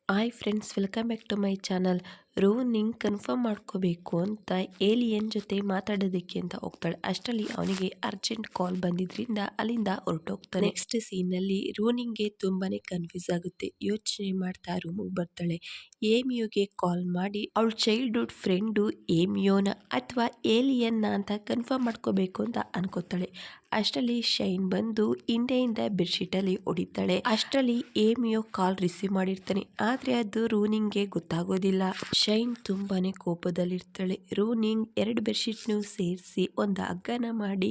Hi friends, welcome back to my channel. ರೋನಿಂಗ್ confirm ಮಾಡ್ಕೋಬೇಕು ಅಂತ ಏಲಿಯನ್ ಜೊತೆ ಮಾತಾಡೋದಕ್ಕೆ ಅಂತ ಹೋಗ್ತಾಳೆ. ಅಷ್ಟರಲ್ಲಿ ಅವನಿಗೆ ಅರ್ಜೆಂಟ್ ಕಾಲ್ ಬಂದಿದ್ರಿಂದ ಅಲ್ಲಿಂದ ಹೊರಟೋಗ್ತಾನೆ. ನೆಕ್ಸ್ಟ್ ಸೀನಲ್ಲಿ ರೋನಿಂಗ್ಗೆ ತುಂಬಾನೇ ಕನ್ಫ್ಯೂಸ್ ಆಗುತ್ತೆ. ಯೋಚನೆ ಮಾಡ್ತಾ ರೂಮಿಗೆ ಬರ್ತಾಳೆ. ಏಮಿಯೋಗೆ ಕಾಲ್ ಮಾಡಿ ಅವಳ ಚೈಲ್ಡ್ಹುಡ್ ಫ್ರೆಂಡು ಏಮಿಯೋನ ಅಥವಾ ಏಲಿಯನ್ನ ಅಂತ ಕನ್ಫರ್ಮ್ ಮಾಡ್ಕೋಬೇಕು ಅಂತ ಅನ್ಕೋತಾಳೆ. ಅಷ್ಟರಲ್ಲಿ ಶೈನ್ ಬಂದು ಹಿಂದೆಯಿಂದ ಬೆಡ್ಶೀಟಲ್ಲಿ ಹೊಡಿತಾಳೆ. ಅಷ್ಟರಲ್ಲಿ ಏಮಿಯೋ ಕಾಲ್ ರಿಸೀವ್ ಮಾಡಿರ್ತಾನೆ. ಆದ್ರೆ ಅದು ರೂನಿಂಗ್ಗೆ ಗೊತ್ತಾಗೋದಿಲ್ಲ. ಶೈನ್ ತುಂಬಾನೇ ಕೋಪದಲ್ಲಿರ್ತಾಳೆ. ರೂನಿಂಗ್ 2 ಬೆಡ್ಶೀಟ್ನು ಸೇರಿಸಿ ಒಂದು ಹಗ್ಗನ ಮಾಡಿ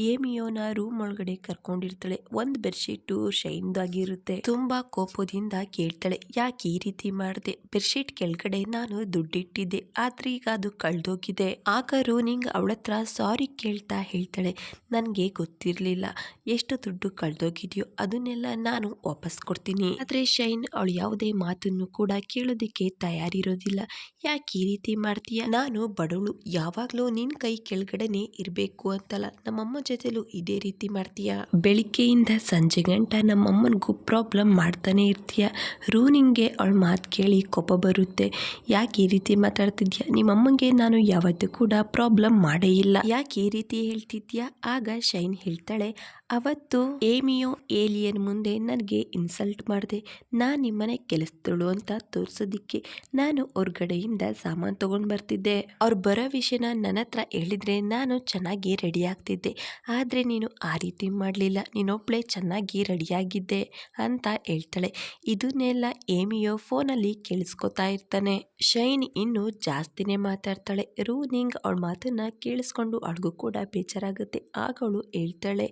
ಏಮಿಯೋನ ರೂಮ್ ಒಳಗಡೆ ಕರ್ಕೊಂಡಿರ್ತಾಳೆ. ಒಂದು ಬೆಡ್ಶೀಟು ಶೈನ್ದಾಗಿರುತ್ತೆ. ತುಂಬಾ ಕೋಪದಿಂದ ಕೇಳ್ತಾಳೆ, ಯಾಕೆ ಈ ರೀತಿ ಮಾಡಿದೆ? ಬೆಡ್ಶೀಟ್ ಕೆಳಗಡೆ ನಾನು ದುಡ್ಡಿಟ್ಟಿದ್ದೆ, ಆದ್ರೆ ಈಗ ಅದು ಕಳ್ದೋಗಿದೆ. ಆಗ ರೂನಿಂಗ್ ಅವಳತ್ರ ಸಾರಿ ಕೇಳ್ತಾ ಹೇಳ್ತಾಳೆ, ನನ್ಗೆ ಗೊತ್ತಿರ್ಲಿಲ್ಲ, ಎಷ್ಟು ದುಡ್ಡು ಕಳ್ದೋಗಿದ್ಯೋ ಅದನ್ನೆಲ್ಲ ನಾನು ವಾಪಸ್ ಕೊಡ್ತೀನಿ. ಆದ್ರೆ ಶೈನ್ ಅವಳು ಯಾವುದೇ ಮಾತನ್ನು ಕೂಡ ಕೇಳೋದಕ್ಕೆ ತಯಾರಿರೋದಿಲ್ಲ. ಯಾಕೆ ಈ ರೀತಿ ಮಾಡ್ತೀಯ? ನಾನು ಬಡವಳು, ಯಾವಾಗ್ಲೂ ನಿನ್ ಕೈ ಕೆಳಗಡೆನೆ ಇರ್ಬೇಕು ಅಂತಲ್ಲ, ನಮ್ಮಮ್ಮ ಜೊತೆಲೂ ಇದೇ ರೀತಿ ಮಾಡ್ತೀಯ. ಬೆಳಿಗ್ಗೆಯಿಂದ ಸಂಜೆ ಗಂಟ ನಮ್ಮಮ್ಮನಿಗೂ ಪ್ರಾಬ್ಲಮ್ ಮಾಡ್ತಾನೆ ಇರ್ತೀಯ. ರೂನಿಂಗ್ಗೆ ಅವಳ ಮಾತು ಕೇಳಿ ಕೋಪ ಬರುತ್ತೆ. ಯಾಕೆ ಈ ರೀತಿ ಮಾತಾಡ್ತಿದ್ಯಾ? ನಿಮ್ಮಮ್ಮಂಗೆ ನಾನು ಯಾವತ್ತೂ ಕೂಡ ಪ್ರಾಬ್ಲಮ್ ಮಾಡೇ ಇಲ್ಲ, ಯಾಕೆ ಈ ರೀತಿ ಹೇಳ್ತಿದ್ಯಾ? ಆಗ ಶೈನ್ ಹೇಳ್ತಾಳೆ, ಅವತ್ತು ಏಮಿಯೋ ಏಲಿಯನ್ ಮುಂದೆ ನನಗೆ ಇನ್ಸಲ್ಟ್ ಮಾಡಿದೆ. ನಾನು ನಿಮ್ಮನೆ ಕೆಲಸದಳು ಅಂತ ತೋರ್ಸೋದಿಕ್ಕೆ ನಾನು ಹೊರ್ಗಡೆಯಿಂದ ಸಾಮಾನು ತಗೊಂಡು ಬರ್ತಿದ್ದೆ. ಅವ್ರು ಬರೋ ವಿಷಯನ ನನ್ನ ಹತ್ರ ಹೇಳಿದ್ರೆ ನಾನು ಚೆನ್ನಾಗಿ ರೆಡಿ ಆಗ್ತಿದ್ದೆ. ಆದರೆ ನೀನು ಆ ರೀತಿ ಮಾಡಲಿಲ್ಲ, ನೀನೊಬ್ಳೆ ಚೆನ್ನಾಗಿ ರೆಡಿಯಾಗಿದ್ದೆ ಅಂತ ಹೇಳ್ತಾಳೆ. ಇದನ್ನೆಲ್ಲ ಏಮಿಯೋ ಫೋನಲ್ಲಿ ಕೇಳಿಸ್ಕೊತಾ ಇರ್ತಾನೆ. ಶೈನ್ ಇನ್ನು ಜಾಸ್ತಿನೇ ಮಾತಾಡ್ತಾಳೆ. ರೂನಿಂಗ್ ಅವಳ ಮಾತನ್ನ ಕೇಳಿಸ್ಕೊಂಡು ಅವಳಿಗೂ ಕೂಡ ಬೇಜಾರಾಗುತ್ತೆ. ಆಗ ಅವಳು ಹೇಳ್ತಾಳೆ,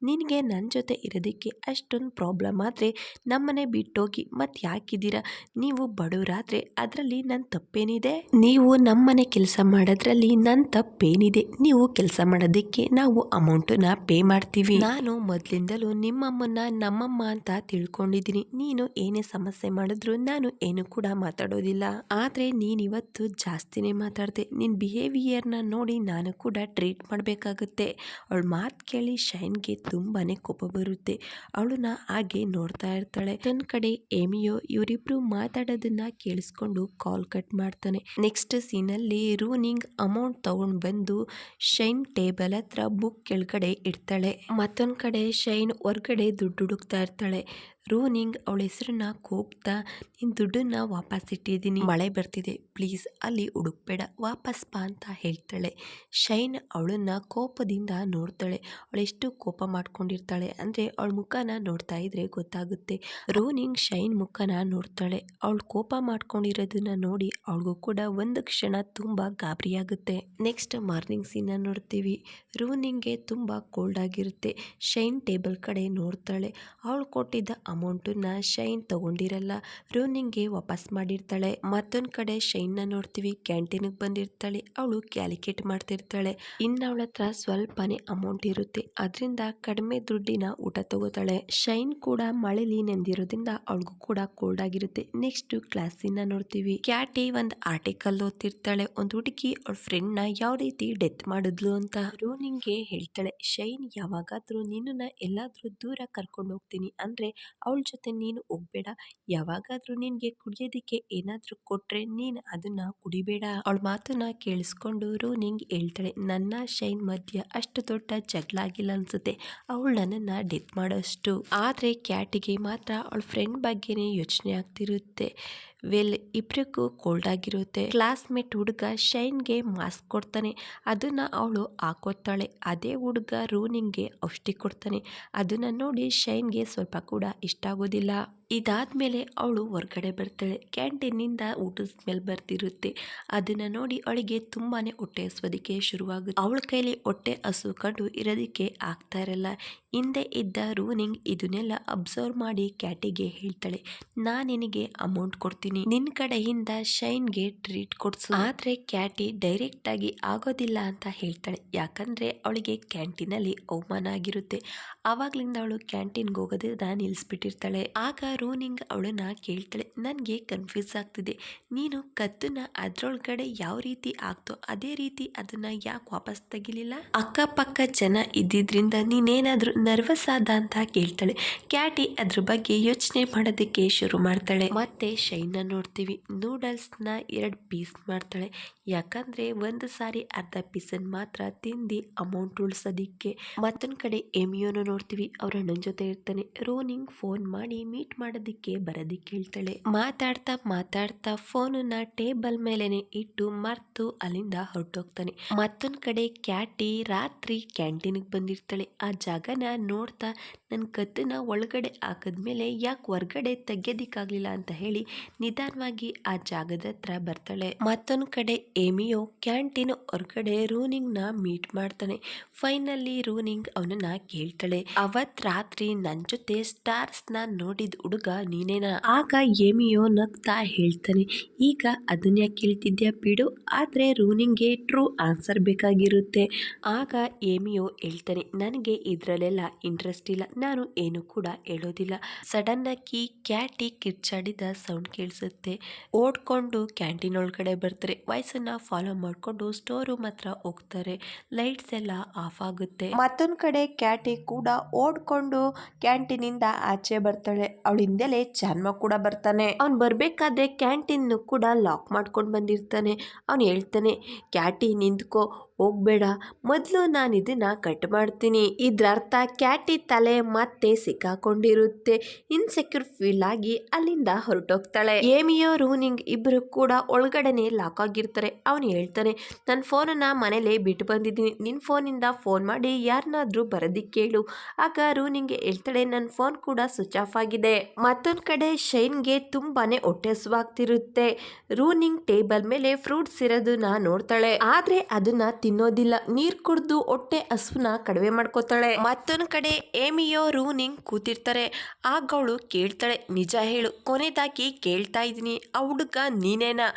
ನಿನಗೆ ನನ್ನ ಜೊತೆ ಇರೋದಕ್ಕೆ ಅಷ್ಟೊಂದು ಪ್ರಾಬ್ಲಮ್ ಆದರೆ ನಮ್ಮನೆ ಬಿಟ್ಟೋಗಿ ಮತ್ತೆ ಯಾಕಿದ್ದೀರಾ? ನೀವು ಬಡವರಾದರೆ ಅದರಲ್ಲಿ ನನ್ನ ತಪ್ಪೇನಿದೆ? ನೀವು ನಮ್ಮನೆ ಕೆಲಸ ಮಾಡೋದ್ರಲ್ಲಿ ನನ್ನ ತಪ್ಪೇನಿದೆ? ನೀವು ಕೆಲಸ ಮಾಡೋದಕ್ಕೆ ನಾವು ಅಮೌಂಟನ್ನ ಪೇ ಮಾಡ್ತೀವಿ. ನಾನು ಮೊದಲಿಂದಲೂ ನಿಮ್ಮಮ್ಮನ್ನ ನಮ್ಮಮ್ಮ ಅಂತ ತಿಳ್ಕೊಂಡಿದ್ದೀನಿ. ನೀನು ಏನೇ ಸಮಸ್ಯೆ ಮಾಡಿದ್ರು ನಾನು ಏನು ಕೂಡ ಮಾತಾಡೋದಿಲ್ಲ. ಆದರೆ ನೀನಿವತ್ತು ಜಾಸ್ತಿನೇ ಮಾತಾಡಿದೆ. ನಿನ್ನ ಬಿಹೇವಿಯರ್ನ ನೋಡಿ ನಾನು ಕೂಡ ಟ್ರೀಟ್ ಮಾಡಬೇಕಾಗುತ್ತೆ. ಅವಳ ಮಾತು ಕೇಳಿ ಶೈನ್ಗೆ ತುಂಬಾನೇ ಕೋಪ ಬರುತ್ತೆ. ಅವಳನ್ನ ಹಾಗೆ ನೋಡ್ತಾ ಇರ್ತಾಳೆ. ತನ್ನ ಕಡೆ ಏಮಿಯೋ ಇವರಿಬ್ರು ಮಾತಾಡೋದನ್ನ ಕೇಳಿಸ್ಕೊಂಡು ಕಾಲ್ ಕಟ್ ಮಾಡ್ತಾನೆ. ನೆಕ್ಸ್ಟ್ ಸೀನಲ್ಲಿ ರೂನಿಂಗ್ ಅಮೌಂಟ್ ತಗೊಂಡು ಬಂದು ಶೈನ್ ಟೇಬಲ್ ಹತ್ರ ಬುಕ್ ಕೆಳಗಡೆ ಇಡ್ತಾಳೆ. ಮತ್ತೊಂದ್ ಕಡೆ ಶೈನ್ ಹೊರಗಡೆ ದುಡ್ಡು ಹುಡುಕ್ತಾ ಇರ್ತಾಳೆ. ರೂನಿಂಗ್ ಅವಳ ಹೆಸರನ್ನ ಕೂಗ್ತಾ, ನಿನ್ ದುಡ್ಡನ್ನ ವಾಪಸ್ ಇಟ್ಟಿದ್ದೀನಿ, ಮಳೆ ಬರ್ತಿದೆ, ಪ್ಲೀಸ್ ಅಲ್ಲಿ ಹುಡುಕ್ಬೇಡ, ವಾಪಸ್ ಬಾ ಅಂತ ಹೇಳ್ತಾಳೆ. ಶೈನ್ ಅವಳನ್ನ ಕೋಪದಿಂದ ನೋಡ್ತಾಳೆ. ಅವಳೆಷ್ಟು ಕೋಪ ಮಾಡ್ಕೊಂಡಿರ್ತಾಳೆ ಅಂದ್ರೆ ಅವಳ ಮುಖನ ನೋಡ್ತಾ ಇದ್ರೆ ಗೊತ್ತಾಗುತ್ತೆ. ರೂನಿಂಗ್ ಶೈನ್ ಮುಖನ ನೋಡ್ತಾಳೆ. ಅವಳು ಕೋಪ ಮಾಡ್ಕೊಂಡಿರೋದನ್ನ ನೋಡಿ ಅವಳಿಗೂ ಕೂಡ ಒಂದು ಕ್ಷಣ ತುಂಬಾ ಗಾಬರಿ ಆಗುತ್ತೆ. ನೆಕ್ಸ್ಟ್ ಮಾರ್ನಿಂಗ್ ಸೀನ್ ನೋಡ್ತೀವಿ. ರೂನಿಂಗ್ಗೆ ತುಂಬಾ ಕೋಲ್ಡ್ ಆಗಿರುತ್ತೆ. ಶೈನ್ ಟೇಬಲ್ ಕಡೆ ನೋಡ್ತಾಳೆ. ಅವಳು ಕೊಟ್ಟಿದ್ದ ಅಮೌಂಟನ್ನ ಶೈನ್ ತಗೊಂಡಿರಲ್ಲ, ರೂನಿಂಗ್ಗೆ ವಾಪಸ್ ಮಾಡಿರ್ತಾಳೆ. ಮತ್ತೊಂದ್ ಕಡೆ ಶೈನ್ ನ ನೋಡ್ತೀವಿ. ಕ್ಯಾಂಟೀನ್ಗೆ ಬಂದಿರ್ತಾಳೆ. ಅವಳು ಕ್ಯಾಲ್ಕುಲೇಟ್ ಮಾಡ್ತಿರ್ತಾಳೆ. ಇನ್ನು ಅವಳ ಹತ್ರ ಸ್ವಲ್ಪನೇ ಅಮೌಂಟ್ ಇರುತ್ತೆ, ಅದರಿಂದ ಕಡಿಮೆ ದುಡ್ಡಿನ ಊಟ ತಗೋತಾಳೆ. ಶೈನ್ ಕೂಡ ಮಳೆಲಿ ನೆಂದಿರೋದ್ರಿಂದ ಅವಳಿಗೂ ಕೂಡ ಕೋಲ್ಡ್ ಆಗಿರುತ್ತೆ. ನೆಕ್ಸ್ಟ್ ಕ್ಲಾಸ್ ಸೀನ್ ನೋಡ್ತೀವಿ. ಕ್ಯಾಟಿ ಒಂದ್ ಆರ್ಟಿಕಲ್ ಓದ್ತಿರ್ತಾಳೆ. ಒಂದು ಹುಡುಗಿ ಅವಳ ಫ್ರೆಂಡ್ ನ ಯಾವ ರೀತಿ ಡೆತ್ ಮಾಡಿದ್ಲು ಅಂತ. ರೂನಿಂಗ್ಗೆ ಹೇಳ್ತಾಳೆ, ಶೈನ್ ಯಾವಾಗಾದ್ರೂ ನಿನ್ನ ಎಲ್ಲಾದ್ರೂ ದೂರ ಕರ್ಕೊಂಡು ಹೋಗ್ತೀನಿ ಅಂದ್ರೆ ಅವಳ ಜೊತೆ ನೀನು ಹೋಗ್ಬೇಡ. ಯಾವಾಗಾದ್ರೂ ನಿನ್ಗೆ ಕುಡಿಯೋದಿಕ್ಕೆ ಏನಾದ್ರೂ ಕೊಟ್ರೆ ನೀನ್ ಅದನ್ನ ಕುಡಿಬೇಡ. ಅವಳ ಮಾತನ್ನ ಕೇಳಿಸ್ಕೊಂಡು ರೂನಿಂಗ್ ಹೇಳ್ತಾಳೆ, ನನ್ನ ಶೈನ್ ಮಧ್ಯ ಅಷ್ಟು ದೊಡ್ಡ ಜಗಳ ಆಗಿಲ್ಲ ಅನ್ಸುತ್ತೆ, ಅವಳು ನನ್ನನ್ನ ಡೆತ್ ಮಾಡೋಷ್ಟು. ಆದ್ರೆ ಕ್ಯಾಟಿಗೆ ಮಾತ್ರ ಅವಳ ಫ್ರೆಂಡ್ ಬಗ್ಗೆನೇ ಯೋಚನೆ ಆಗ್ತಿರುತ್ತೆ. ವೆಲ್, ಇಬ್ರಿಗೂ ಕೋಲ್ಡ್ ಆಗಿರುತ್ತೆ. ಕ್ಲಾಸ್ಮೇಟ್ ಹುಡುಗ ಶೈನ್ಗೆ ಮಾಸ್ಕ್ ಕೊಡ್ತಾನೆ. ಅದನ್ನ ಅವಳು ಹಾಕೋತಾಳೆ. ಅದೇ ಹುಡುಗ ರೂನಿಂಗ್ಗೆ ಔಷಧಿ ಕೊಡ್ತಾನೆ. ಅದನ್ನ ನೋಡಿ ಶೈನ್ಗೆ ಸ್ವಲ್ಪ ಕೂಡ ಇಷ್ಟ ಆಗೋದಿಲ್ಲ. ಇದಾದ್ಮೇಲೆ ಅವಳು ಹೊರಗಡೆ ಬರ್ತಾಳೆ. ಕ್ಯಾಂಟೀನಿಂದ ಊಟದ ಸ್ಮೆಲ್ ಬರ್ತಿರುತ್ತೆ. ಅದನ್ನ ನೋಡಿ ಅವಳಿಗೆ ತುಂಬಾನೇ ಹೊಟ್ಟೆ ಹಸುವುದಕ್ಕೆ ಶುರುವಾಗುತ್ತೆ. ಅವಳ ಕೈಲಿ ಹೊಟ್ಟೆ ಹಸು ಕಂಡು ಇರೋದಕ್ಕೆ ಆಗ್ತಾ ಇರಲ್ಲ. ಹಿಂದೆ ಇದ್ದ ರೂನಿಂಗ್ ಇದನ್ನೆಲ್ಲ ಅಬ್ಸರ್ವ್ ಮಾಡಿ ಕ್ಯಾಟಿಗೆ ಹೇಳ್ತಾಳೆ, ನಾನು ನಿನಗೆ ಅಮೌಂಟ್ ಕೊಡ್ತೀನಿ, ನಿನ್ನ ಕಡೆಯಿಂದ ಶೈನ್ಗೆ ಟ್ರೀಟ್ ಕೊಡ್ಸು. ಆದ್ರೆ ಕ್ಯಾಟಿ ಡೈರೆಕ್ಟ್ ಆಗಿ ಆಗೋದಿಲ್ಲ ಅಂತ ಹೇಳ್ತಾಳೆ. ಯಾಕಂದ್ರೆ ಅವಳಿಗೆ ಕ್ಯಾಂಟೀನಲ್ಲಿ ಅವಮಾನ ಆಗಿರುತ್ತೆ. ಆವಾಗ್ಲಿಂದ ಅವಳು ಕ್ಯಾಂಟೀನ್ಗೆ ಹೋಗೋದನ್ನ ನಿಲ್ಲಿಸ್ಬಿಟ್ಟಿರ್ತಾಳೆ. ಆಗ ರೂನಿಂಗ್ ಅವಳನ್ನ ಕೇಳ್ತಾಳೆ, ನನಗೆ ಕನ್ಫ್ಯೂಸ್ ಆಗ್ತಿದೆ, ನೀನು ಕತ್ತನ್ನ ಅದ್ರೊಳಗಡೆ ಯಾವ ರೀತಿ ಆಗ್ತೋ ಅದೇ ರೀತಿ ಅದನ್ನ ಯಾಕೆ ವಾಪಸ್ ತೆಗಿಲಿಲ್ಲ? ಅಕ್ಕಪಕ್ಕ ಜನ ಇದ್ದಿದ್ರಿಂದ ನೀನೇನಾದ್ರೂ ನರ್ವಸ್ ಆದ ಅಂತ ಕೇಳ್ತಾಳೆ. ಕ್ಯಾಟಿ ಅದ್ರ ಬಗ್ಗೆ ಯೋಚನೆ ಮಾಡೋದಕ್ಕೆ ಶುರು ಮಾಡ್ತಾಳೆ. ಮತ್ತೆ ಶೈನ್ನ ನೋಡ್ತೀವಿ, ನೂಡಲ್ಸ್ನ 2 ಪೀಸ್ ಮಾಡ್ತಾಳೆ. ಯಾಕಂದ್ರೆ ಒಂದು ಸಾರಿ ಅರ್ಧ ಪೀಸನ್ ಮಾತ್ರ ತಿಂದು ಅಮೌಂಟ್ ಉಳಿಸೋದಿಕ್ಕೆ. ಮತ್ತೊಂದ್ ಕಡೆ ಎಮಿಯೋನು ನೋಡ್ತೀವಿ, ಅವ್ರ ಅಣ್ಣನ ಜೊತೆ ಇರ್ತಾನೆ. ರೋನಿಂಗ್ ಫೋನ್ ಮಾಡಿ ಮೀಟ್ ಮಾಡೋದಿಕ್ಕೆ ಬರೋದಿಕ್ಕೆ ಹೇಳ್ತಾಳೆ. ಮಾತಾಡ್ತಾ ಮಾತಾಡ್ತಾ ಫೋನನ್ನ ಟೇಬಲ್ ಮೇಲೆನೆ ಇಟ್ಟು ಮರ್ತು ಅಲ್ಲಿಂದ ಹೊರಟೋಗ್ತಾನೆ. ಮತ್ತೊಂದ್ ಕಡೆ ಕ್ಯಾಟಿ ರಾತ್ರಿ ಕ್ಯಾಂಟೀನ್ಗೆ ಬಂದಿರ್ತಾಳೆ. ಆ ಜಾಗನ ನೋಡ್ತಾ ನನ್ನ ಕತ್ತನ್ನ ಒಳಗಡೆ ಹಾಕಿದ್ಮೇಲೆ ಯಾಕೆ ಹೊರ್ಗಡೆ ತೆಗ್ಯೋದಿಕ್ಕಾಗ್ಲಿಲ್ಲ ಅಂತ ಹೇಳಿ ನಿಧಾನವಾಗಿ ಆ ಜಾಗದ ಹತ್ರ ಬರ್ತಾಳೆ. ಮತ್ತೊಂದ್ ಕಡೆ ಎಮಿಯೋ ಕ್ಯಾಂಟೀನ್ ಹೊರಗಡೆ ರೂನಿಂಗ್ ನ ಮೀಟ್ ಮಾಡ್ತಾನೆ. ಫೈನಲಿ ರೂನಿಂಗ್ ಅವನನ್ನ ಕೇಳ್ತಾಳೆ, ಅವತ್ ರಾತ್ರಿ ನನ್ ಜೊತೆ ಸ್ಟಾರ್ಸ್ ನ ನೋಡಿದ ಹುಡುಗ ನೀನೇನಾ? ಆಗ ಎಮಿಯೋ ನಗ್ತಾ ಹೇಳ್ತಾನೆ, ಈಗ ಅದನ್ನ ಯಾಕೆ ಕೇಳ್ತಿದ್ಯಾ ಬಿಡು, ಆದ್ರೆ ರೂನಿಂಗ್ಗೆ ಟ್ರೂ ಆನ್ಸರ್ ಬೇಕಾಗಿರುತ್ತೆ. ಆಗ ಎಮಿಯೋ ಹೇಳ್ತಾನೆ, ನನಗೆ ಇದ್ರಲ್ಲೆಲ್ಲ ಇಂಟ್ರೆಸ್ಟ್ ಇಲ್ಲ, ನಾನು ಏನು ಕೂಡ ಹೇಳೋದಿಲ್ಲ. ಸಡನ್ ಆಗಿ ಕ್ಯಾಟಿ ಕಿರ್ಚಾಡಿದ ಸೌಂಡ್ ಕೇಳಿಸುತ್ತೆ. ಓಡ್ಕೊಂಡು ಕ್ಯಾಂಟೀನ್ ಒಳಗಡೆ ಬರ್ತಾರೆ. ವಾಯ್ಸನ್ನ ಫಾಲೋ ಮಾಡ್ಕೊಂಡು ಸ್ಟೋರ್ ರೂಮ್ ಹತ್ರ ಹೋಗ್ತಾರೆ. ಲೈಟ್ಸ್ ಎಲ್ಲ ಆಫ್ ಆಗುತ್ತೆ. ಮತ್ತೊಂದ್ ಕಡೆ ಕ್ಯಾಟಿ ಕೂಡ ಓಡ್ಕೊಂಡು ಕ್ಯಾಂಟೀನ್ ಇಂದ ಆಚೆ ಬರ್ತಾಳೆ. ಅವಳ ಹಿಂದೆಲೆ ಜಾನ್ಮ ಕೂಡ ಬರ್ತಾನೆ. ಅವ್ನ್ ಬರ್ಬೇಕಾದ್ರೆ ಕ್ಯಾಂಟೀನ್ ಕೂಡ ಲಾಕ್ ಮಾಡ್ಕೊಂಡು ಬಂದಿರ್ತಾನೆ. ಅವ್ನು ಹೇಳ್ತಾನೆ, ಕ್ಯಾಟಿ ನಿಂತ್ಕೋ, ಹೋಗ್ಬೇಡ, ಮೊದಲು ನಾನು ಇದನ್ನ ಕಟ್ ಮಾಡ್ತೀನಿ. ಇದ್ರ ಅರ್ಥ ಕ್ಯಾಟಿ ತಲೆ ಮತ್ತೆ ಸಿಕ್ಕಾಕೊಂಡಿರುತ್ತೆ. ಇನ್ಸೆಕ್ಯೂರ್ ಫೀಲ್ ಆಗಿ ಅಲ್ಲಿಂದ ಹೊರಟೋಗ್ತಾಳೆ. ಏಮಿಯೋ ರೂನಿಂಗ್ ಇಬ್ರು ಕೂಡ ಒಳಗಡೆನೆ ಲಾಕ್ ಆಗಿರ್ತಾರೆ. ಅವನು ಹೇಳ್ತಾನೆ, ನನ್ನ ಫೋನನ್ನ ಮನೇಲೆ ಬಿಟ್ಟು ಬಂದಿದ್ದೀನಿ, ನಿನ್ ಫೋನಿಂದ ಫೋನ್ ಮಾಡಿ ಯಾರನ್ನಾದ್ರೂ ಬರೋದಿಕ್ಕೆ ಹೇಳು. ಆಗ ರೂನಿಂಗ್ ಹೇಳ್ತಾಳೆ, ನನ್ನ ಫೋನ್ ಕೂಡ ಸ್ವಿಚ್ ಆಫ್ ಆಗಿದೆ. ಮತ್ತೊಂದ್ ಕಡೆ ಶೈನ್ಗೆ ತುಂಬಾನೇ ಹೊಟ್ಟೆ ಹಸುವಾಗ್ತಿರುತ್ತೆ. ರೂನಿಂಗ್ ಟೇಬಲ್ ಮೇಲೆ ಫ್ರೂಟ್ಸ್ ಇರೋದನ್ನ ನೋಡ್ತಾಳೆ, ಆದ್ರೆ ಅದನ್ನ ತಿನ್ನೋದಿಲ್ಲ. ನೀರ್ ಕುಡ್ದು ಹೊಟ್ಟೆ ಹಸುನ ಕಡಿಮೆ ಮಾಡ್ಕೋತಾಳೆ. ಮತ್ತೊಂದ್ ಕಡೆ ಏಮಿಯೋ ರೂನಿಂಗ್ ಕೂತಿರ್ತಾರೆ. ಆಗ ಅವಳು ಕೇಳ್ತಾಳೆ, ನಿಜ ಹೇಳು, ಕೊನೆದಾಗಿ ಕೇಳ್ತಾ ಇದೀನಿ, ಆ ಹುಡುಗ ನೀನೇನಾ?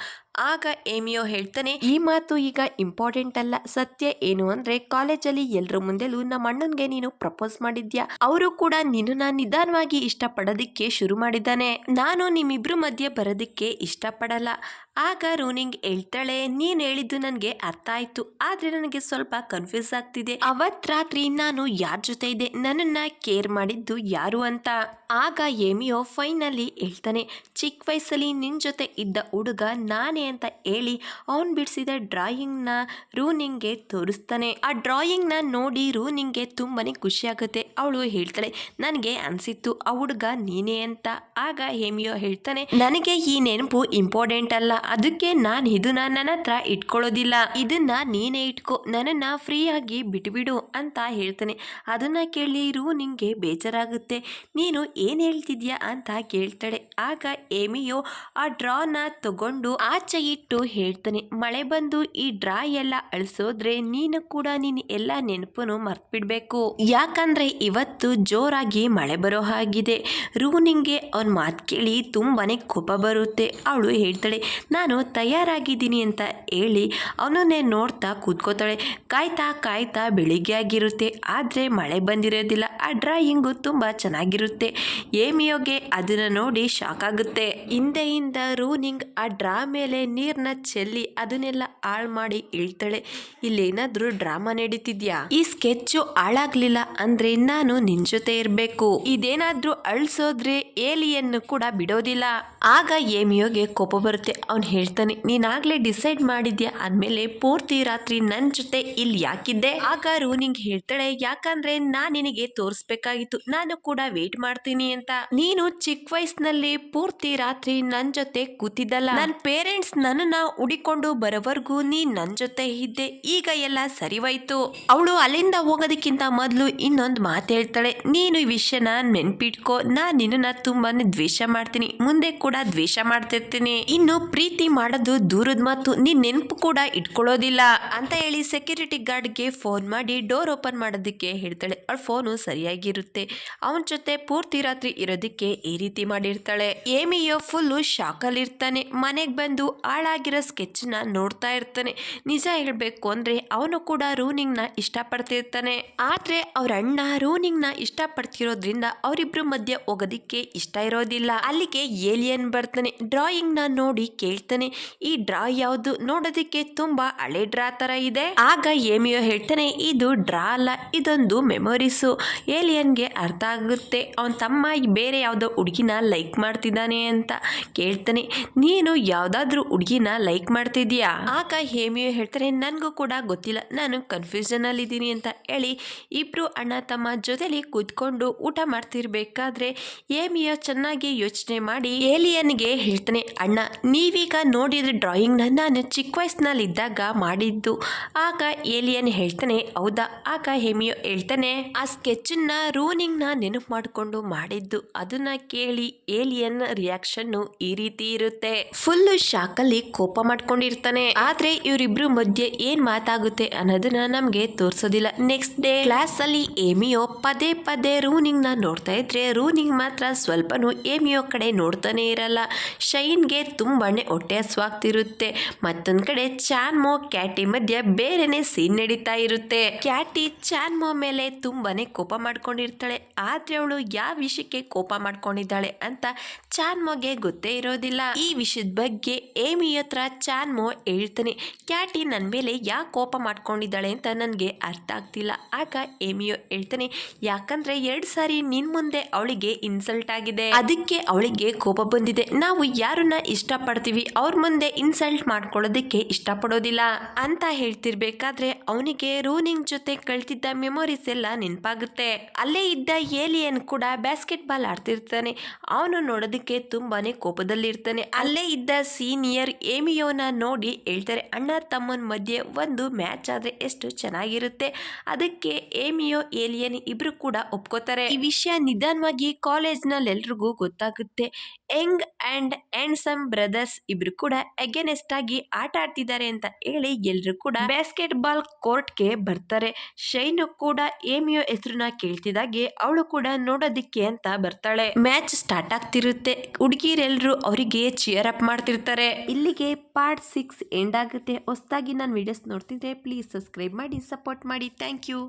ಆಗ ಏಮಿಯೋ ಹೇಳ್ತಾನೆ, ಈ ಮಾತು ಈಗ ಇಂಪಾರ್ಟೆಂಟ್ ಅಲ್ಲ, ಸತ್ಯ ಏನು ಅಂದ್ರೆ ಕಾಲೇಜಲ್ಲಿ ಎಲ್ರ ಮುಂದೆಲೂ ನಮ್ಮ ಅಣ್ಣನ್ಗೆ ನೀನು ಪ್ರಪೋಸ್ ಮಾಡಿದ್ಯಾ, ಅವರು ಕೂಡ ನಿನ್ನ ನಿಧಾನವಾಗಿ ಇಷ್ಟಪಡೋದಿಕ್ಕೆ ಶುರು ಮಾಡಿದ್ದಾನೆ, ನಾನು ನಿಮ್ಮಿಬ್ರು ಮಧ್ಯೆ ಬರೋದಿಕ್ಕೆ ಇಷ್ಟಪಡಲ್ಲ. ಆಗ ರೂನಿಂಗ್ ಹೇಳ್ತಾಳೆ, ನೀನ್ ಹೇಳಿದ್ದು ನನಗೆ ಅರ್ಥ ಆಯ್ತು, ಆದ್ರೆ ನನಗೆ ಸ್ವಲ್ಪ ಕನ್ಫ್ಯೂಸ್ ಆಗ್ತಿದೆ. ಅವತ್ ರಾತ್ರಿ ನಾನು ಯಾರ ಜೊತೆ ಇದ್ದೆ, ನನ್ನನ್ನ ಕೇರ್ ಮಾಡಿದ್ದು ಯಾರು ಅಂತ. ಆಗ ಏಮಿಯೋ ಫೈನಲಿ ಹೇಳ್ತಾನೆ, ಚಿಕ್ಕ ವಯಸ್ಸಲ್ಲಿ ನಿನ್ ಜೊತೆ ಇದ್ದ ಹುಡುಗ ನಾನೇ ಅಂತ ಹೇಳಿ ಅವನ್ ಬಿಡಿಸಿದ ಡ್ರಾಯಿಂಗ್ ನ ರೂನಿಂಗ್ಗೆ ತೋರಿಸ್ತಾನೆ. ಆ ಡ್ರಾಯಿಂಗ್ ನ ನೋಡಿ ರೂನಿಂಗ್ಗೆ ತುಂಬಾನೇ ಖುಷಿ ಆಗುತ್ತೆ. ಅವಳು ಹೇಳ್ತಾಳೆ, ನನಗೆ ಅನ್ಸಿತ್ತು ಆ ಹುಡುಗ ನೀನೇ ಅಂತ. ಆಗ ಹೇಮಿಯೋ ಹೇಳ್ತಾನೆ, ನನಗೆ ಈ ನೆನಪು ಇಂಪಾರ್ಟೆಂಟ್ ಅಲ್ಲ, ಅದಕ್ಕೆ ನಾನು ಇದನ್ನ ನನ್ನ ಹತ್ರ ಇಟ್ಕೊಳ್ಳೋದಿಲ್ಲ, ಇದನ್ನ ನೀನೇ ಇಟ್ಕೋ, ನನ್ನನ್ನ ಫ್ರೀ ಆಗಿ ಬಿಟ್ಬಿಡು ಅಂತ ಹೇಳ್ತಾನೆ. ಅದನ್ನ ಕೇಳಿ ರೂನಿಂಗ್ಗೆ ಬೇಜಾರಾಗುತ್ತೆ. ನೀನು ಏನ್ ಹೇಳ್ತಿದ್ಯಾ ಅಂತ ಕೇಳ್ತಾಳೆ. ಆಗ ಏಮಿಯೋ ಆ ಡ್ರಾನ ತಗೊಂಡು ಆಚೆ ಇಟ್ಟು ಹೇಳ್ತಾನೆ, ಮಳೆ ಬಂದು ಈ ಡ್ರಾ ಎಲ್ಲ ಅಳಿಸೋದ್ರೆ ನೀನು ಕೂಡ ನೀನು ಎಲ್ಲ ನೆನಪನ್ನು ಮರ್ತ್ಬಿಡ್ಬೇಕು, ಯಾಕಂದ್ರೆ ಇವತ್ತು ಜೋರಾಗಿ ಮಳೆ ಬರೋ ಹಾಗಿದೆ. ರೂನಿಂಗ್ಗೆ ಅವನ್ ಮಾತು ಕೇಳಿ ತುಂಬಾನೇ ಕೋಪ ಬರುತ್ತೆ. ಅವಳು ಹೇಳ್ತಾಳೆ, ನಾನು ತಯಾರಾಗಿದ್ದೀನಿ ಅಂತ ಹೇಳಿ ಅವನನ್ನೇ ನೋಡ್ತಾ ಕೂತ್ಕೋತಾಳೆ. ಕಾಯ್ತಾ ಕಾಯ್ತಾ ಬೆಳಿಗ್ಗೆ ಆಗಿರುತ್ತೆ, ಆದ್ರೆ ಮಳೆ ಬಂದಿರೋದಿಲ್ಲ. ಆ ಡ್ರಾಯಿಂಗು ತುಂಬಾ ಚೆನ್ನಾಗಿರುತ್ತೆ. ಏಮಿಯೋಗೆ ಅದನ್ನ ನೋಡಿ ಶಾಕ್ ಆಗುತ್ತೆ. ಹಿಂದೆಯಿಂದ ರೂನಿಂಗ್ ಆ ಡ್ರಾ ಮೇಲೆ ನೀರ್ನ ಚೆಲ್ಲಿ ಅದನ್ನೆಲ್ಲ ಹಾಳು ಮಾಡಿ ಇಳ್ತಾಳೆ. ಇಲ್ಲೇನಾದ್ರೂ ಡ್ರಾಮಾ ನಡೀತಿದ್ಯಾ? ಈ ಸ್ಕೆಚ್ ಹಾಳಾಗ್ಲಿಲ್ಲ ಅಂದ್ರೆ ನಾನು ನಿನ್ ಜೊತೆ ಇರ್ಬೇಕು, ಇದೇನಾದ್ರೂ ಅಳ್ಸೋದ್ರೆ ಏಲಿಯನ್ನು ಕೂಡ ಬಿಡೋದಿಲ್ಲ. ಆಗ ಏಮಿಯೋಗೆ ಕೋಪ ಬರುತ್ತೆ. ಅವ್ನು ಹೇಳ್ತಾನೆ, ನೀನಾಗ್ಲೇ ಡಿಸೈಡ್ ಮಾಡಿದ್ಯಾ ಅಂದ್ಮೇಲೆ ಪೂರ್ತಿ ರಾತ್ರಿ ನನ್ ಜೊತೆ ಇಲ್ಲಿ ಯಾಕಿದ್ದೆ? ಆಗ ರೂನಿಂಗ್ ಹೇಳ್ತಾಳೆ, ಯಾಕಂದ್ರೆ ನಾನ್ ನಿನಗೆ ತೋರಿಸ್ಬೇಕಾಗಿತ್ತು, ನಾನು ಕೂಡ ವೇಟ್ ಮಾಡ್ತೀನಿ ಅಂತ. ನೀನು ಚಿಕ್ಕ ವಯಸ್ಸಿನಲ್ಲಿ ಪೂರ್ತಿ ರಾತ್ರಿ ನನ್ ಜೊತೆ ಕೂತಿದ್ದಲ್ಲ, ನನ್ ಪೇರೆಂಟ್ಸ್ ನನ್ನನ್ನ ಹುಡಿಕೊಂಡು ಬರೋವರೆಗೂ ನೀನ್ ನನ್ ಜೊತೆ ಇದ್ದೆ, ಈಗ ಎಲ್ಲ ಸರಿವಾಯ್ತು. ಅವಳು ಅಲ್ಲಿಂದ ಹೋಗೋದಕ್ಕಿಂತ ಮೊದಲು ಇನ್ನೊಂದು ಮಾತು ಹೇಳ್ತಾಳೆ, ನೀನು ಈ ವಿಷಯನ ನೆನ್ಪಿಟ್ಕೋ, ನಾನ್ ನಿನ್ನ ತುಂಬಾನೇ ದ್ವೇಷ ಮಾಡ್ತೀನಿ, ಮುಂದೆ ಕೂಡ ದ್ವೇಷ ಮಾಡ್ತಿರ್ತೀನಿ, ಇನ್ನು ಪ್ರೀತಿ ಮಾಡೋದು ದೂರದ ಮಾತು, ನೀನ್ ನೆನಪು ಕೂಡ ಇಟ್ಕೊಳ್ಳೋದಿಲ್ಲ ಅಂತ ಹೇಳಿ ಸೆಕ್ಯೂರಿಟಿ ಗಾರ್ಡ್ಗೆ ಫೋನ್ ಮಾಡಿ ಡೋರ್ ಓಪನ್ ಮಾಡೋದಕ್ಕೆ ಹೇಳ್ತಾಳೆ. ಅವಳ ಫೋನು ಸರಿಯಾಗಿರುತ್ತೆ. ಅವನ ಜೊತೆ ಪೂರ್ತಿ ರಾತ್ರಿ ಇರೋದಕ್ಕೆ ಈ ರೀತಿ ಮಾಡಿರ್ತಾಳೆ. ಏಮಿಯೋ ಫುಲ್ಲು ಶಾಕಲ್ಲಿರ್ತಾನೆ. ಮನೆಗೆ ಬಂದು ಹಾಳಾಗಿರೋ ಸ್ಕೆಚ್ನ ನೋಡ್ತಾ ಇರ್ತಾನೆ. ನಿಜ ಹೇಳಬೇಕು ಅಂದರೆ ಅವನು ಕೂಡ ರೂನಿಂಗ್ನ ಇಷ್ಟಪಡ್ತಿರ್ತಾನೆ. ಆದರೆ ಅವ್ರ ಅಣ್ಣ ರೂನಿಂಗ್ನ ಇಷ್ಟಪಡ್ತಿರೋದ್ರಿಂದ ಅವರಿಬ್ರು ಮಧ್ಯೆ ಹೋಗೋದಿಕ್ಕೆ ಇಷ್ಟ ಇರೋದಿಲ್ಲ. ಅಲ್ಲಿಗೆ ಏಲಿಯನ್ ಬರ್ತಾನೆ. ಡ್ರಾಯಿಂಗ್ನ ನೋಡಿ ಕೇಳ್ತಾನೆ, ಈ ಡ್ರಾ ಯಾವುದು? ನೋಡೋದಕ್ಕೆ ತುಂಬಾ ಹಳೆ ಡ್ರಾ ತರ ಇದೆ. ಆಗ ಏಮಿಯೋ ಹೇಳ್ತಾನೆ, ಇದು ಡ್ರಾ ಅಲ್ಲ, ಇದೊಂದು ಮೆಮೊರೀಸು. ಏಲಿಯನ್ಗೆ ಅರ್ಥ ಆಗುತ್ತೆ ಅವನ ತಮ್ಮ ಬೇರೆ ಯಾವುದೋ ಹುಡುಗಿನ ಲೈಕ್ ಮಾಡ್ತಿದ್ದಾನೆ ಅಂತ. ಕೇಳ್ತಾನೆ, ನೀನು ಯಾವುದಾದ್ರೂ ಹುಡುಗಿನ ಲೈಕ್ ಮಾಡ್ತಿದ್ಯಾ? ಆಗ ಹೇಮಿಯೋ ಹೇಳ್ತಾರೆ, ನನಗೂ ಕೂಡ ಗೊತ್ತಿಲ್ಲ, ನಾನು ಕನ್ಫ್ಯೂಷನ್ ಅಲ್ಲಿ ಇದ್ದೀನಿ ಅಂತ ಹೇಳಿ ಇಬ್ರು ಅಣ್ಣ ತಮ್ಮ ಜೊತೆಲಿ ಕೂತ್ಕೊಂಡು ಊಟ ಮಾಡ್ತಿರ್ಬೇಕಾದ್ರೆ ಹೇಮಿಯೋ ಚೆನ್ನಾಗಿ ಯೋಚನೆ ಮಾಡಿ ಏಲಿಯನ್ಗೆ ಹೇಳ್ತಾನೆ, ಅಣ್ಣ ನೀವೀಗ ನೋಡಿದ ಡ್ರಾಯಿಂಗ್ನ ನಾನು ಚಿಕ್ಕ ವಯಸ್ಸಿನಲ್ಲಿ ಇದ್ದಾಗ ಮಾಡಿದ್ದು. ಆಗ ಏಲಿಯನ್ ಹೇಳ್ತಾನೆ, ಹೌದಾ? ಆಗ ಹೇಮಿಯೋ ಹೇಳ್ತಾನೆ, ಆ ಸ್ಕೆಚ್ನ ರೂನಿಂಗ್ನ ನೆನಪು ಮಾಡಿಕೊಂಡು ಮಾಡಿದ್ದು. ಅದನ್ನ ಕೇಳಿ ಏಲಿಯನ್ ರಿಯಾಕ್ಷನ್ ಈ ರೀತಿ ಇರುತ್ತೆ. ಫುಲ್ ಶಾಕಲ್ಲಿ ಕೋಪ ಮಾಡ್ಕೊಂಡಿರ್ತಾನೆ. ಆದ್ರೆ ಇವರಿಬ್ರು ಮಧ್ಯೆ ಏನ್ ಮಾತಾಗುತ್ತೆ ಅನ್ನೋದನ್ನ ನಮ್ಗೆ ತೋರ್ಸೋದಿಲ್ಲ. ನೆಕ್ಸ್ಟ್ ಡೇ ಕ್ಲಾಸ್ ಅಲ್ಲಿ ಏಮಿಯೋ ಪದೇ ಪದೇ ರೂನಿಂಗ್ ನ ನೋಡ್ತಾ ಇದ್ರೆ ರೂನಿಂಗ್ ಮಾತ್ರ ಸ್ವಲ್ಪನೂ ಏಮಿಯೋ ಕಡೆ ನೋಡ್ತಾನೆ ಇರಲ್ಲ. ಶೈನ್ಗೆ ತುಂಬಾನೇ ಹೊಟ್ಟೆ ಹಸುವಾಗ್ತಿರುತ್ತೆ. ಮತ್ತೊಂದ್ ಕಡೆ ಚಾನ್ಮೋ ಕ್ಯಾಟಿ ಮಧ್ಯೆ ಬೇರೆನೆ ಸೀನ್ ನಡೀತಾ ಇರುತ್ತೆ. ಕ್ಯಾಟಿ ಚಾನ್ಮೋ ಮೇಲೆ ತುಂಬಾನೇ ಕೋಪ ಮಾಡ್ಕೊಂಡಿರ್ತಾಳೆ. ಆದ್ರೆ ಅವಳು ಯಾವ ವಿಷಯಕ್ಕೆ ಕೋಪ ಮಾಡ್ಕೊಂಡಿದ್ದಾಳೆ ಅಂತ ಚಾನ್ಮೋಗೆ ಗೊತ್ತೇ ಇರೋದಿಲ್ಲ. ಈ ವಿಷಯದ ಬಗ್ಗೆ ಏಮಿ ಹತ್ರ ಚಾನ್ಮೋ ಹೇಳ್ತಾನೆ, ಕ್ಯಾಟಿ ನನ್ನ ಮೇಲೆ ಯಾಕೆ ಕೋಪ ಮಾಡ್ಕೊಂಡಿದ್ದಾಳೆ ಅಂತ ನನಗೆ ಅರ್ಥ ಆಗ್ತಿಲ್ಲ. ಆಗ ಏಮಿಯೋ ಹೇಳ್ತಾನೆ, ಯಾಕಂದ್ರೆ 2 ಸಾರಿ ನಿನ್ ಮುಂದೆ ಅವಳಿಗೆ ಇನ್ಸಲ್ಟ್ ಆಗಿದೆ, ಅದಕ್ಕೆ ಅವಳಿಗೆ ಕೋಪ ಬಂದಿದೆ. ನಾವು ಯಾರನ್ನ ಇಷ್ಟಪಡ್ತೀವಿ ಅವ್ರ ಮುಂದೆ ಇನ್ಸಲ್ಟ್ ಮಾಡ್ಕೊಳ್ಳೋದಕ್ಕೆ ಇಷ್ಟಪಡೋದಿಲ್ಲ ಅಂತ ಹೇಳ್ತಿರ್ಬೇಕಾದ್ರೆ ಅವನಿಗೆ ರೂನಿಂಗ್ ಜೊತೆ ಕಳ್ತಿದ್ದ ಮೆಮೊರೀಸ್ ಎಲ್ಲ ನೆನಪಾಗುತ್ತೆ. ಅಲ್ಲೇ ಇದ್ದ ಏಲಿಯನ್ ಕೂಡ ಬ್ಯಾಸ್ಕೆಟ್ ಬಾಲ್ ಆಡ್ತಿರ್ತಾನೆ. ಅವನು ನೋಡೋದಕ್ಕೆ ತುಂಬಾನೇ ಕೋಪದಲ್ಲಿರ್ತಾನೆ. ಅಲ್ಲೇ ಇದ್ದ ಸೀನಿಯರ್ ಏಮಿಯೋನ ನೋಡಿ ಹೇಳ್ತಾರೆ, ಅಣ್ಣ ತಮ್ಮನ ಮಧ್ಯೆ ಒಂದು ಮ್ಯಾಚ್ ಆದ್ರೆ ಎಷ್ಟು ಚೆನ್ನಾಗಿರುತ್ತೆ. ಅದಕ್ಕೆ ಏಮಿಯೋ ಏಲಿಯನ್ ಇಬ್ರು ಕೂಡ ಒಪ್ಕೋತಾರೆ. ಈ ವಿಷಯ ನಿಧಾನವಾಗಿ ಕಾಲೇಜ್ನಲ್ಲಿ ಎಲ್ರಿಗೂ ಗೊತ್ತಾಗುತ್ತೆ. ಯಂಗ್ ಅಂಡ್ ಹ್ಯಾಂಡ್ಸಮ್ ಬ್ರದರ್ಸ್ ಇಬ್ರು ಕೂಡ ಅಗೇನೆಸ್ಟ್ ಆಗಿ ಆಟ ಆಡ್ತಿದ್ದಾರೆ ಅಂತ ಹೇಳಿ ಎಲ್ರು ಕೂಡ ಬ್ಯಾಸ್ಕೆಟ್ ಬಾಲ್ ಕೋರ್ಟ್ಗೆ ಬರ್ತಾರೆ. ಶೈನು ಕೂಡ ಏಮಿಯೋ ಹೆಸರನ್ನ ಕೇಳ್ತಿದಾಗೆ ಅವಳು ಕೂಡ ನೋಡೋದಿಕ್ಕೆ ಅಂತ ಬರ್ತಾಳೆ. ಮ್ಯಾಚ್ ಸ್ಟಾರ್ಟ್ ಆಗ್ತಿರುತ್ತೆ. ಹುಡುಗಿರೆಲ್ರು ಅವರಿಗೆ ಚಿಯರ್ ಅಪ್ ಮಾಡ್ತಿರ್ತಾರೆ. ಇಲ್ಲಿಗೆ ಪಾರ್ಟ್ 6 ಎಂಡ್ ಆಗುತ್ತೆ. ಹೊಸದಾಗಿ ನಾನು ವಿಡಿಯೋಸ್ ನೋಡ್ತಿದ್ರೆ ಪ್ಲೀಸ್ ಸಬ್ಸ್ಕ್ರೈಬ್ ಮಾಡಿ, ಸಪೋರ್ಟ್ ಮಾಡಿ. Thank you.